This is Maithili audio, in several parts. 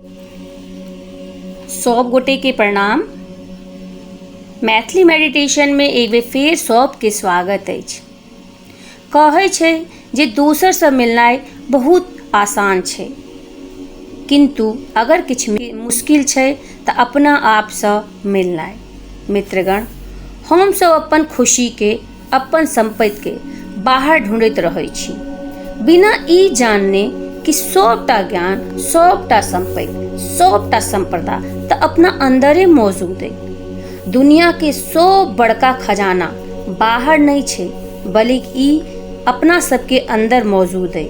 सब गोटे के प्रणाम। मैथिली मेडिटेशन में एक बेर फेर सबके स्वागत अछि। कहै छै जे दोसर से मिलनाइ बहुत आसान छै, किंतु अगर किछ मुश्किल छै तऽ अपना आप से मिलनाइ। मित्रगण, हम सब अपन खुशी के, अपन संपत्ति के बाहर ढूंढैत रहै छी, बिना ई जानने कि सबटा ज्ञान, सबटा संपत्ति, सबटा संपदा तो अपना अंदरे मौजूद है। दुनिया के सब बड़का खजाना बाहर नहीं छे, बल्कि ई अपना सबके अंदर मौजूद है।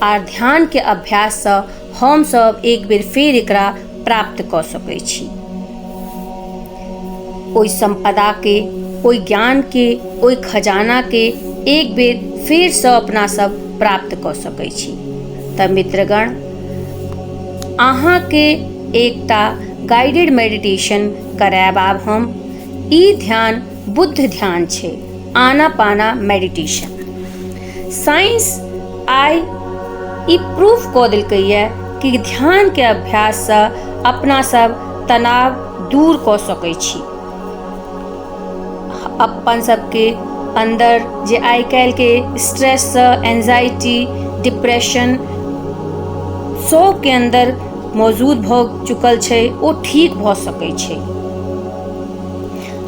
आर ध्यान के अभ्यास से हम सब एक बेर फेर एकरा प्राप्त कर सकै छी। ओई संपदा के, ओई ज्ञान के, ओई खजाना के एक बेर फिर से अपना सब प्राप्त कर सकै छी। त मित्रगण, अहाँ के एकटा गाइडेड मेडिटेशन करायब आब हम। ई ध्यान बुद्ध ध्यान छै, आनापाना मेडिटेशन। साइंस आई ई प्रूफ कऽ देलकै ये कि ध्यान के अभ्यास से अपना सब तनाव दूर कऽ सकै छी। अपन सबके अंदर जे आइ काल्हि के स्ट्रेस, एंजाइटी, डिप्रेशन सब के अंदर मौजूद भऽ चुकल छै, ओ ठीक भऽ सकै छै।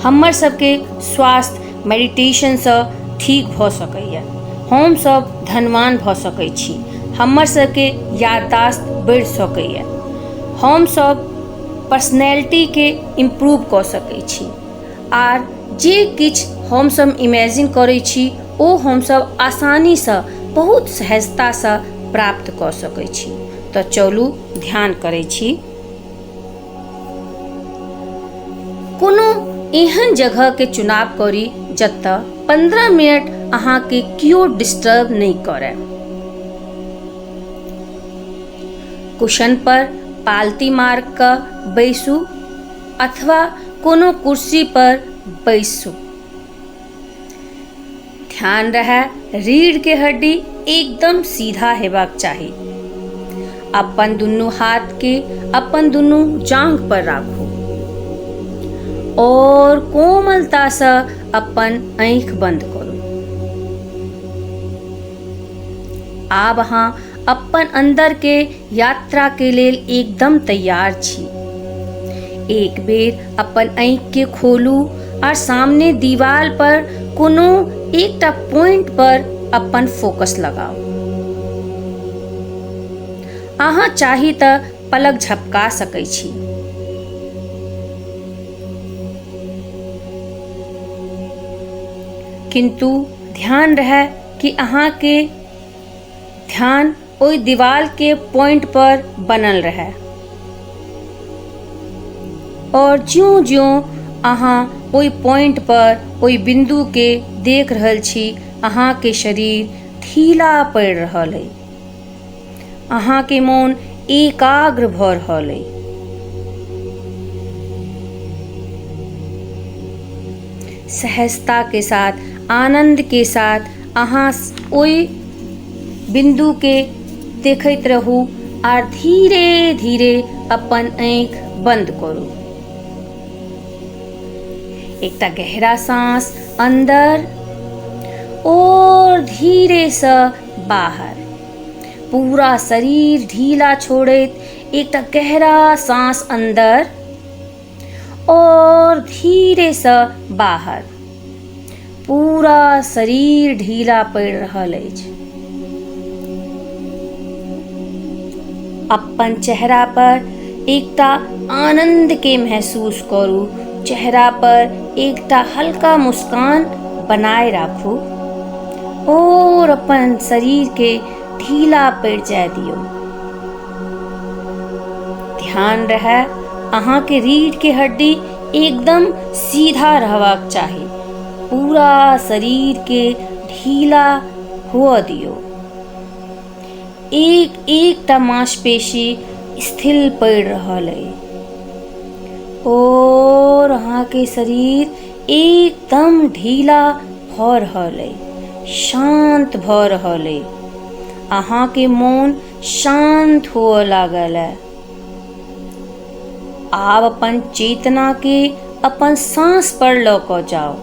हमर सबके स्वास्थ्य मेडिटेशन से ठीक भऽ सकैए। हम सब धनवान भऽ सकै छी, हमर सबके याददाश्त बढ़ि सकैए, हम सब पर्सनैलिटी के इम्प्रूव कऽ सकै छी। आर जे किछ हम सब इमेजिन करै छी ओ हम सब आसानी से, बहुत सहजता से प्राप्त कऽ सकै छी। तो चलू ध्यान करै छी। कोनो एहन जगह के चुनाव करी जतऽ 15 मिनट अहाँ के कियो डिस्टर्ब नहीं करे। कुशन पर पालती मार कऽ बैसू अथवा कोनो कुर्सी पर बैसू। ध्यान रहे रीढ़ के हड्डी एकदम सीधा हेबाक चाही। अपन दुनू हाथ के अपन दुनू जांघ पर राखू और कोमलता से अपन आँख बंद करू। आब अहाँ अपन अंदर के यात्रा के लेल एकदम तैयार छी। एक बेर अपन आँख के खोलू और सामने दीवार पर कोनो एकटा पॉइंट पर अपन फोकस लगाओ। अहाँ चाही तऽ पलक झपका सकै छी। किंतु ध्यान रहे कि अहाँ के ध्यान ओई दीवार के पॉइंट पर बनल रहे और ज्यों-ज्यों अहाँ ओई पॉइंट पर, ओई बिंदु के देख रहल छी, अहाँ के शरीर ढीला पड़ रहल है, अहाँ के मन एकाग्र भऽ रहल है। सहजता के साथ, आनंद के साथ अहाँ ओई बिंदु के देखैत रहू और धीरे धीरे अपन आँख बंद करू। एकटा गहरा सांस अंदर और धीरे से बाहर। पूरा शरीर ढीला छोड़ैत एकटा गहरा सांस अंदर और धीरे से बाहर। पूरा शरीर ढीला पड़ रहल अछि। अपन चेहरा पर एकटा आनंद के महसूस करू। चेहरा पर एकटा हल्का मुस्कान बनाए राखू और अपन शरीर के ढीला पड़ जाय दियो। ध्यान रहे अहाँ के रीढ़ के हड्डी एकदम सीधा रहबाक चाही। पूरा शरीर के ढीला हुआ दियो। एक एकटा मांसपेशी स्थिर पड़ रहल है और अहाँ के शरीर एकदम ढीला भऽ रहल है, शांत भऽ रहल है। अहाँ के मन शांत हुआ लागल है। आब अपन चेतना के अपन सांस पर ल क जाओ।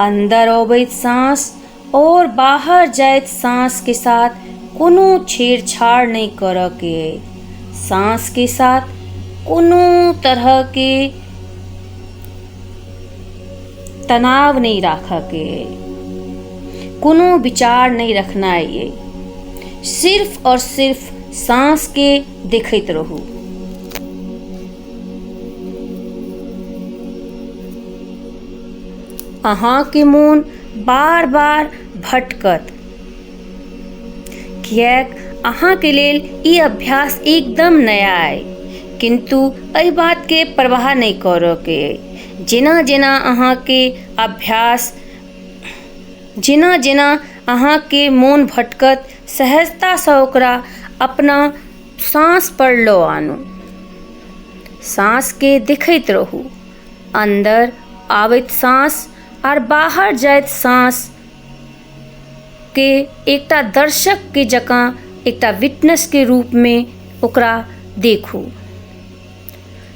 अंदर अबैत सांस और बाहर जाइत सांस के साथ कोनो छेड़छाड़ नहीं करऽ के। सांस के साथ कोनो तरह के तनाव नहीं रखा के, कोनो विचार नहीं रखना है। ये सिर्फ और सिर्फ सांस के देखते रहू। अहाँ के मोन बार बार भटकत, किएक अहाँ के लेल ई अभ्यास एकदम नया है। किंतु एहि बात के परवाह नहीं करऽ के। जेना जेना अहाँ के अभ्यास, जेना जेना अहाँ के मोन भटकत, सहजता से ओकरा अपना सांस पर लो आनू। सांस के देखते रहू। अंदर आबैत सांस और बाहर जाइत सांस के एकटा दर्शक के जकां, एकटा विटनेस के रूप में ओकरा देखू।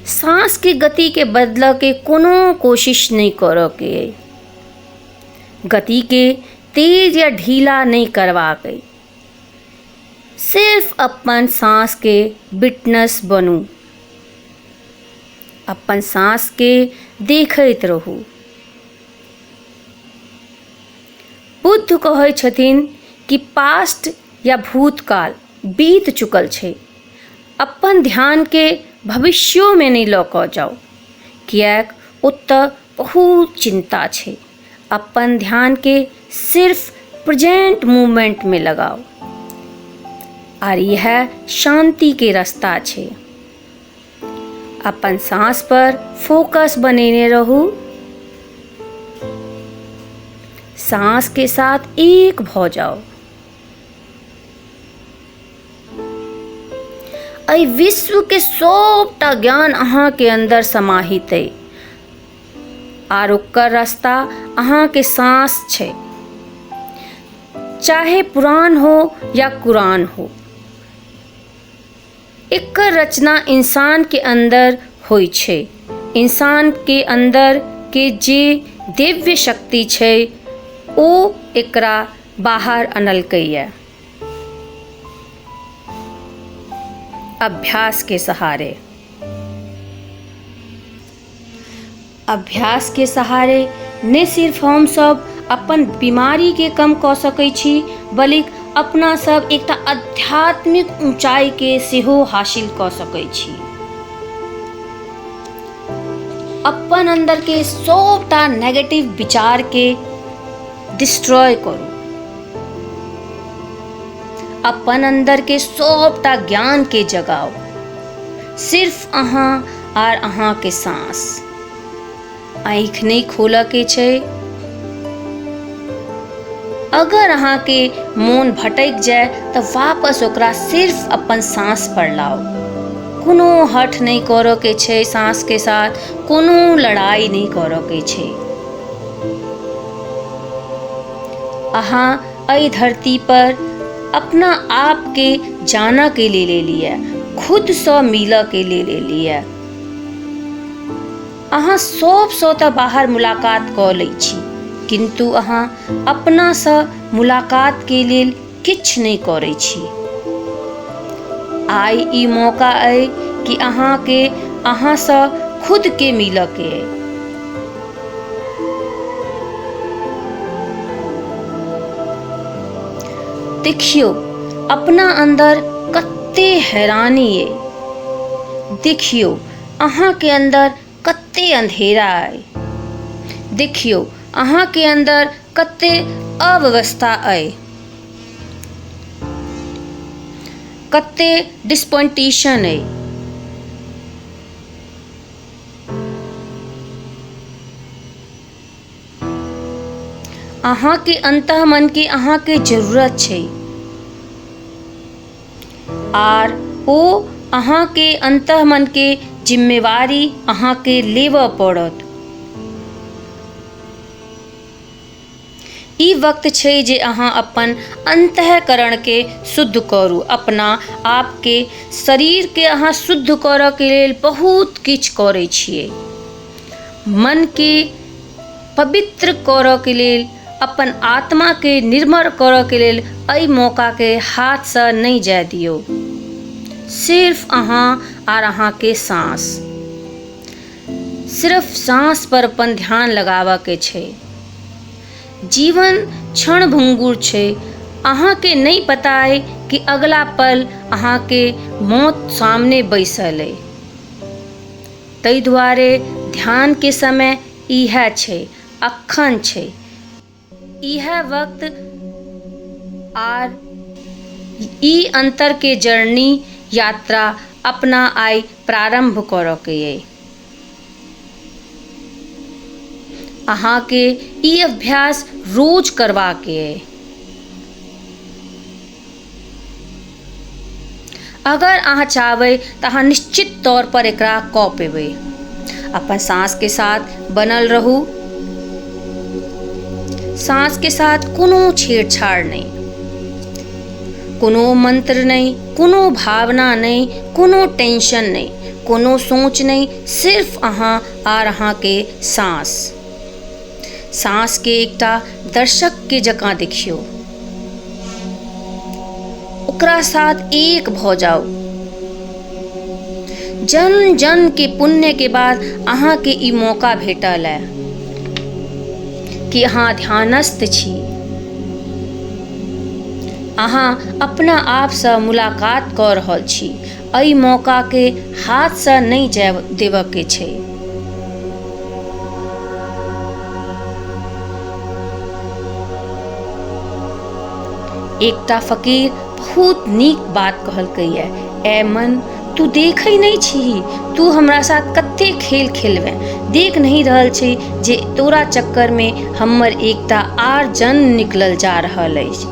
सांस की गति के बदल के कोनो कोशिश नहीं करो के। गति के तेज या ढीला नहीं करवा के। सिर्फ अपन सांस के विटनेस बनू। अपन सांस के देखते रहू। बुद्ध कहै छथिन कि पास्ट या भूतकाल बीत चुकल छे। अपन ध्यान के भविष्यों में नहीं लऽ कऽ जाओ, किएक ओतऽ बहुत चिंता छे। अपन ध्यान के सिर्फ प्रेजेंट मोमेंट में लगाओ। और यह शांति के रास्ता छे। अपन सांस पर फोकस बनेने रहू। सांस के साथ एक भऽ जाओ। एहि विश्व के सबटा ज्ञान अहाँ के अंदर समाहित है। आर ओकर रास्ता अहाँ के सांस छे। चाहे पुराण हो या कुरान हो, एकर रचना इंसान के अंदर होई छे। इंसान के अंदर के जे दिव्य शक्ति छे ओ एकरा बाहर अनलकैया। अभ्यास के सहारे। अभ्यास के सहारे न सिर्फ हम सब अपन बीमारी के कम कऽ सकै छी, बल्कि अपना सब एकटा आध्यात्मिक ऊंचाई के सेहो हासिल कऽ सकै छी। अपन अंदर के सबटा नेगेटिव विचार के डिस्ट्रॉय करू। अपन अंदर के सबटा ज्ञान के जगाओ। सिर्फ अहाँ और अहाँ के सांस। आँख नहीं खोलऽ के छै। अगर अहाँ के मोन भटक जाए तो वापस ओकरा सिर्फ अपन सांस पर लाओ। कोनो हठ नहीं करऽ के छै। सांस के साथ कोनो लड़ाई नहीं करऽ के छै। अहाँ एहि धरती पर अपना आप के जाना के लिए ले लिया, खुद से मिलऽ के लिए ले लिया। अहाँ सबसँ तऽ बाहर मुलाकात कऽ लै छी, किंतु अहाँ अपना से मुलाकात के लेल किछ नहीं करै छी। आइ ई मौका अइ कि अहाँ के अहाँ से खुद के मिलऽ के अइ। देखियो अपना अंदर कते हैरानी है। देखियो अहाँ के अंदर कते अंधेरा है। देखियो अहाँ के अंदर कते अव्यवस्था है, कते डिसपॉइंटेशन है। अहाँ के अंतः मन के अहाँ के जरूरत छै। आर ओ अहाँ के अंतः मन के जिम्मेवारी अहाँ के लेवऽ पड़त। ई वक्त छै जे अहाँ अपन अंतःकरण के शुद्ध करू, अपना आप के शरीर के अहाँ शुद्ध करऽ के लेल बहुत किछ करै छियै। मन के पवित्र करऽ के लेल, अपन आत्मा के निर्मल करऽ के लेल एहि मौका के हाथ से नहीं जाय दियौ। सिर्फ अहाँ आर अहाँ के सांस, सिर्फ सांस पर अपन ध्यान लगावा के छै। जीवन क्षण भंगुर छै, अहाँ के नहीं पता है कि अगला पल अहाँ के मौत सामने बैसल है। तै दुआरे ध्यान के समय इह छै, अखन छै, इह वक्त आर ई अंतर के जर्नी यात्रा अपना आई प्रारंभ करऽ के ये। अहाँ के ई अभ्यास रोज करवा के है। अगर अहाँ चाहबै तो अहाँ निश्चित तौर पर एकरा कऽ पेबै। अपन सांस के साथ बनल रहू, सांस के साथ कोनो छेड़छाड़ नहीं, कोनो मंत्र नहीं, कोनो भावना नहीं, कोनो टेंशन नहीं, कोनो सोच नहीं, सिर्फ अहाँ आर अहाँ के सांस। सांस के एकटा दर्शक के जकाँ देखियो, ओकरा साथ एक भऽ जाओ। जन जन के पुण्य के बाद अहाँ के ई मौका भेटल है कि अहाँ ध्यानस्थ छी। अहाँ अपना आप से मुलाकात कर रहल छी। एहि मौका के हाथ से नहीं जाय देवऽ के छै। एकटा फकीर बहुत नीक बात कहलकै है, ए मन तू देखै नहीं छी, तू हमरा साथ कते खेल खेलबे, देख नहीं रहल छी जे तोरा चक्कर में हमर एकटा आर जन्म निकलल जा रहल अछि।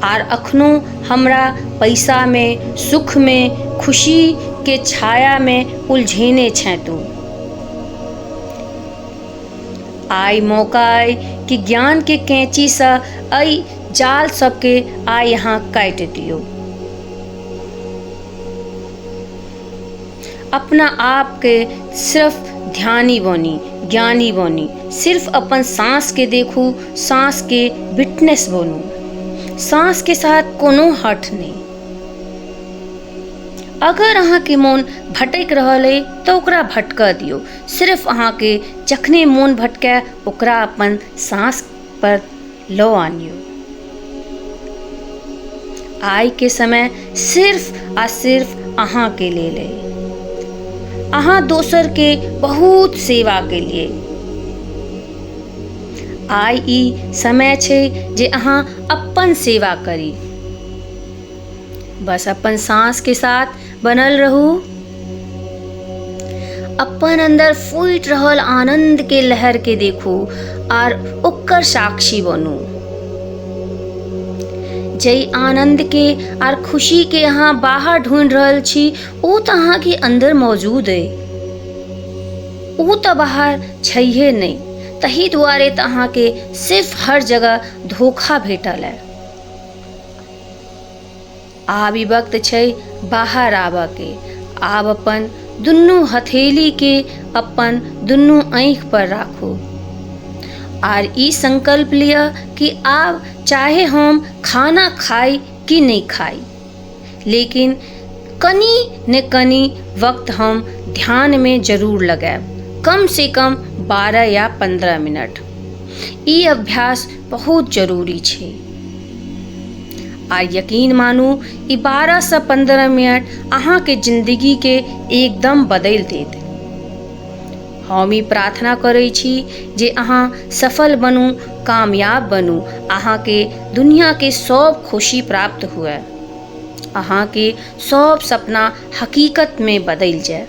आर अखनो हमरा पैसा में, सुख में, खुशी के छाया में उलझेने छै तू। आई मौका आई कि ज्ञान के कैंची से आई जाल सबके आई यहाँ काट दियो। अपना आप के सिर्फ ध्यानी बनी, ज्ञानी बनी, सिर्फ अपन सांस के देखू, सांस के विटनेस बनू। सांस के साथ कोनो हट नहीं। अगर अहाँ के मन भटक रहल है तो ओकरा भटका दियो। सिर्फ अहाँ के जखने मन भटके ओकरा अपन सांस पर लो आनियो। आई के समय सिर्फ आ सिर्फ अहाँ के लेल है। अहाँ दोसर के बहुत सेवा के लिए। आई ई समय छै जे अहाँ अपन सेवा करी। बस अपन सांस के साथ बनल रहू, अपन अंदर फूट रहल आनंद के लहर के देखू और ओकर साक्षी बनू। जई आनंद के और खुशी के अहाँ बाहर ढूंढ रहल छी, ओ तो अहाँ के अंदर मौजूद है, ओ तो बाहर छैहे नहीं। तही दुआरे तो अहाँ के सिर्फ हर जगह धोखा भेटल है। आब ई वक्त छै बाहर आबऽ के। आब अपन दुनू हथेली के अपन दुनू आँख पर राखू और ई संकल्प लिया कि आब चाहे हम खाना खाई कि नहीं खाई, लेकिन कनी न कनी वक्त हम ध्यान में जरूर लगाएब, कम से कम 12 या 15 मिनट। ई अभ्यास बहुत जरूरी छै। आ यकीन मानू ई 12 से 15 मिनट अहाँ के जिंदगी के एकदम बदल देत। हम ई प्रार्थना करै छी जे अहाँ सफल बनू, कामयाब बनू, अहाँ के दुनिया के सब खुशी प्राप्त हुए, अहाँ के सब सपना हकीकत में बदल जाए।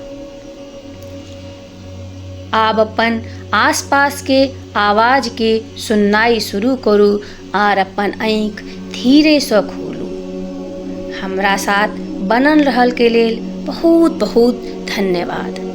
आब अपन आसपास के आवाज के सुननाई शुरू करू और अपन आँख धीरे से खोलू। हमरा साथ बनल रहल के लेल बहुत बहुत धन्यवाद।